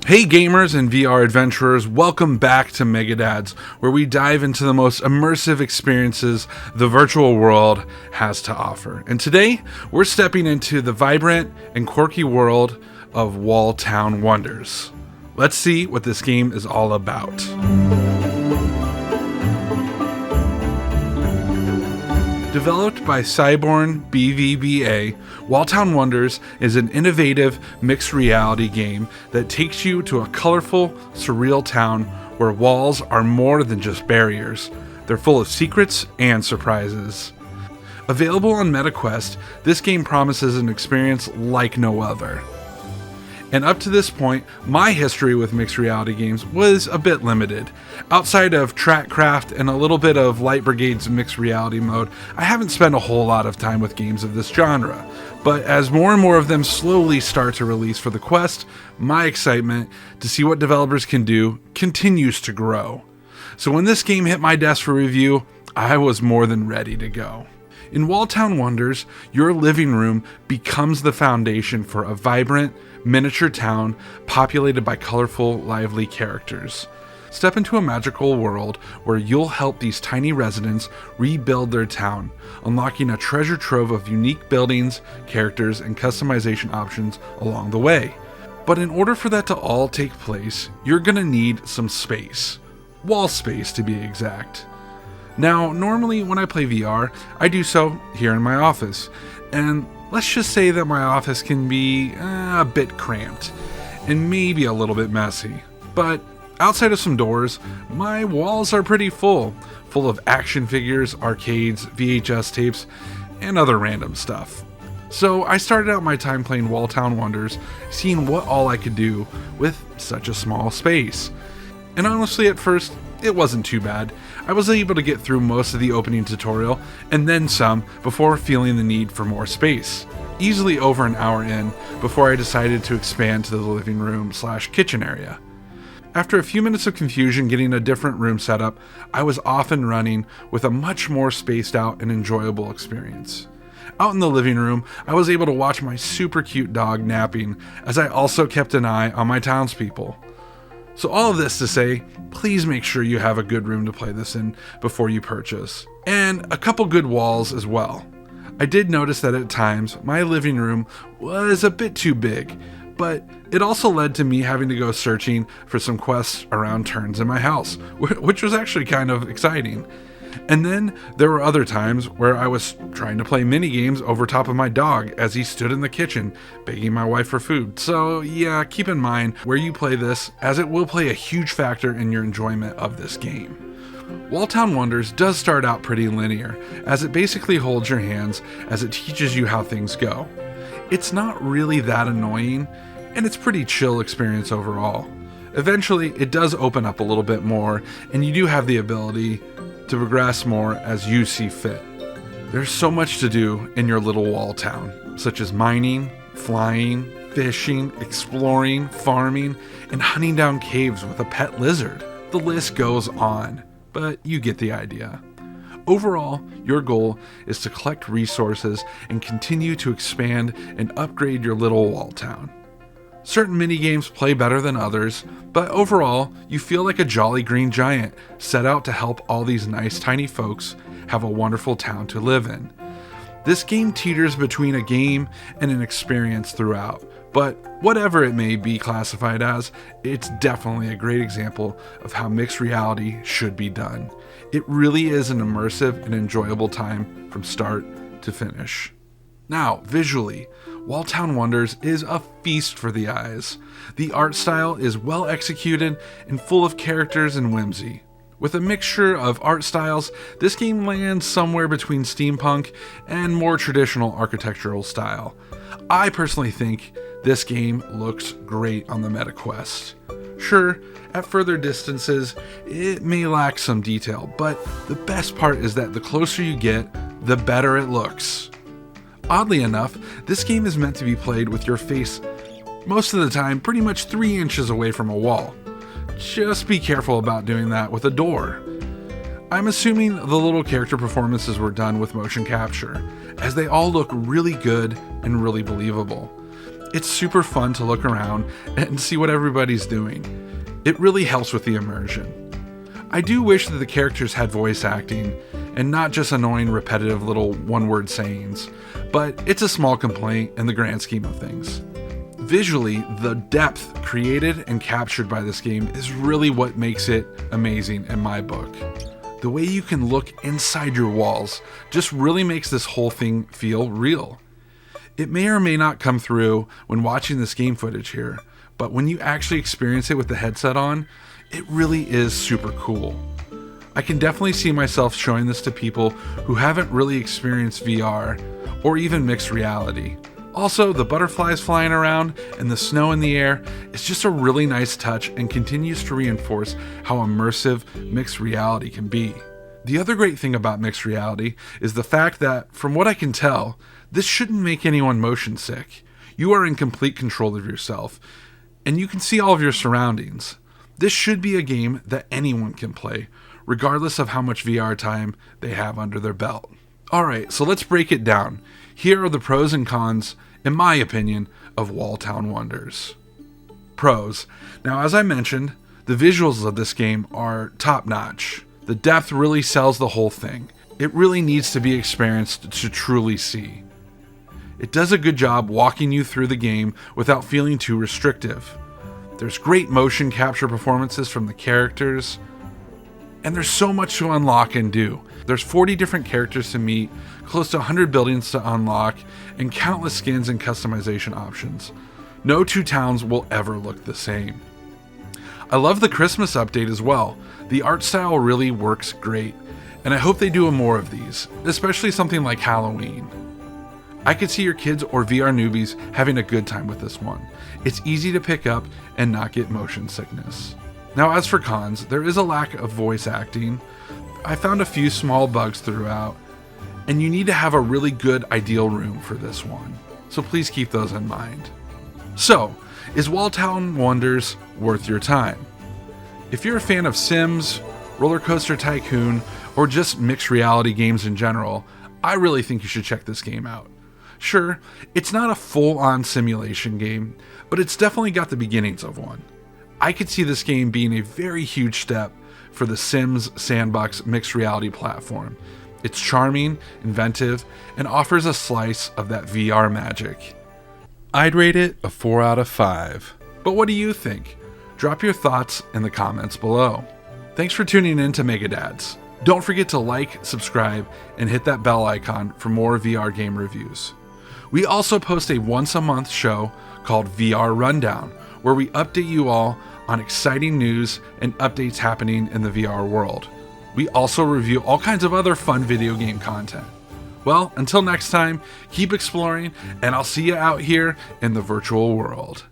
Hey gamers and VR adventurers, welcome back to Megadads, where we dive into the most immersive experiences the virtual world has to offer. And today, we're stepping into the vibrant and quirky world of Wall Town Wonders. Let's see what this game is all about. Developed by Cyborn BVBA, Wall Town Wonders is an innovative mixed reality game that takes you to a colorful, surreal town where walls are more than just barriers. They're full of secrets and surprises. Available on MetaQuest, this game promises an experience like no other. And up to this point, my history with mixed reality games was a bit limited. Outside of Trackcraft and a little bit of Light Brigade's mixed reality mode, I haven't spent a whole lot of time with games of this genre. But as more and more of them slowly start to release for the Quest, my excitement to see what developers can do continues to grow. So when this game hit my desk for review, I was more than ready to go. In Wall Town Wonders, your living room becomes the foundation for a vibrant, miniature town populated by colorful, lively characters. Step into a magical world where you'll help these tiny residents rebuild their town, unlocking a treasure trove of unique buildings, characters, and customization options along the way. But in order for that to all take place, you're gonna need some space. Wall space, to be exact. Now, normally when I play VR, I do so here in my office, and let's just say that my office can be a bit cramped, and maybe a little bit messy. But outside of some doors, my walls are pretty full of action figures, arcades, VHS tapes, and other random stuff. So I started out my time playing Wall Town Wonders, seeing what all I could do with such a small space. And honestly, at first, it wasn't too bad. I was able to get through most of the opening tutorial, and then some, before feeling the need for more space. Easily over an hour in, before I decided to expand to the living room / kitchen area. After a few minutes of confusion getting a different room set up, I was off and running with a much more spaced out and enjoyable experience. Out in the living room, I was able to watch my super cute dog napping, as I also kept an eye on my townspeople. So all of this to say, please make sure you have a good room to play this in before you purchase. And a couple good walls as well. I did notice that at times, my living room was a bit too big, but it also led to me having to go searching for some quests around turns in my house, which was actually kind of exciting. And then there were other times where I was trying to play mini games over top of my dog as he stood in the kitchen begging my wife for food. So yeah, keep in mind where you play this, as it will play a huge factor in your enjoyment of this game. Wall Town Wonders does start out pretty linear, as it basically holds your hands as it teaches you how things go. It's not really that annoying, and it's pretty chill experience overall. Eventually, it does open up a little bit more, and you do have the ability to progress more as you see fit. There's so much to do in your little wall town, such as mining, flying, fishing, exploring, farming, and hunting down caves with a pet lizard. The list goes on, but you get the idea. Overall, your goal is to collect resources and continue to expand and upgrade your little wall town. Certain minigames play better than others, but overall, you feel like a jolly green giant set out to help all these nice tiny folks have a wonderful town to live in. This game teeters between a game and an experience throughout, but whatever it may be classified as, it's definitely a great example of how mixed reality should be done. It really is an immersive and enjoyable time from start to finish. Now, visually, Wall Town Wonders is a feast for the eyes. The art style is well executed and full of characters and whimsy. With a mixture of art styles, this game lands somewhere between steampunk and more traditional architectural style. I personally think this game looks great on the MetaQuest. Sure, at further distances, it may lack some detail, but the best part is that the closer you get, the better it looks. Oddly enough, this game is meant to be played with your face most of the time pretty much 3 inches away from a wall. Just be careful about doing that with a door. I'm assuming the little character performances were done with motion capture, as they all look really good and really believable. It's super fun to look around and see what everybody's doing. It really helps with the immersion. I do wish that the characters had voice acting and not just annoying repetitive little one-word sayings, but it's a small complaint in the grand scheme of things. Visually, the depth created and captured by this game is really what makes it amazing in my book. The way you can look inside your walls just really makes this whole thing feel real. It may or may not come through when watching this game footage here, but when you actually experience it with the headset on, it really is super cool. I can definitely see myself showing this to people who haven't really experienced VR or even mixed reality. Also, the butterflies flying around and the snow in the air is just a really nice touch and continues to reinforce how immersive mixed reality can be. The other great thing about mixed reality is the fact that, from what I can tell, this shouldn't make anyone motion sick. You are in complete control of yourself, and you can see all of your surroundings. This should be a game that anyone can play, regardless of how much VR time they have under their belt. Alright, so let's break it down. Here are the pros and cons, in my opinion, of Walltown Wonders. Pros. Now, as I mentioned, the visuals of this game are top-notch. The depth really sells the whole thing. It really needs to be experienced to truly see. It does a good job walking you through the game without feeling too restrictive. There's great motion capture performances from the characters, and there's so much to unlock and do. There's 40 different characters to meet, close to 100 buildings to unlock, and countless skins and customization options. No two towns will ever look the same. I love the Christmas update as well. The art style really works great, and I hope they do more of these, especially something like Halloween. I could see your kids or VR newbies having a good time with this one. It's easy to pick up and not get motion sickness. Now, as for cons, there is a lack of voice acting. I found a few small bugs throughout, and you need to have a really good ideal room for this one, so please keep those in mind. So, is Walltown Wonders worth your time? If you're a fan of Sims, Roller Coaster Tycoon, or just mixed reality games in general, I really think you should check this game out. Sure, it's not a full-on simulation game, but it's definitely got the beginnings of one. I could see this game being a very huge step for the Sims sandbox mixed reality platform. It's charming, inventive, and offers a slice of that VR magic. I'd rate it a 4 out of 5. But what do you think? Drop your thoughts in the comments below. Thanks for tuning in to Megadads. Don't forget to like, subscribe, and hit that bell icon for more VR game reviews. We also post a once-a-month show called VR Rundown, where we update you all on exciting news and updates happening in the VR world. We also review all kinds of other fun video game content. Well, until next time, keep exploring, and I'll see you out here in the virtual world.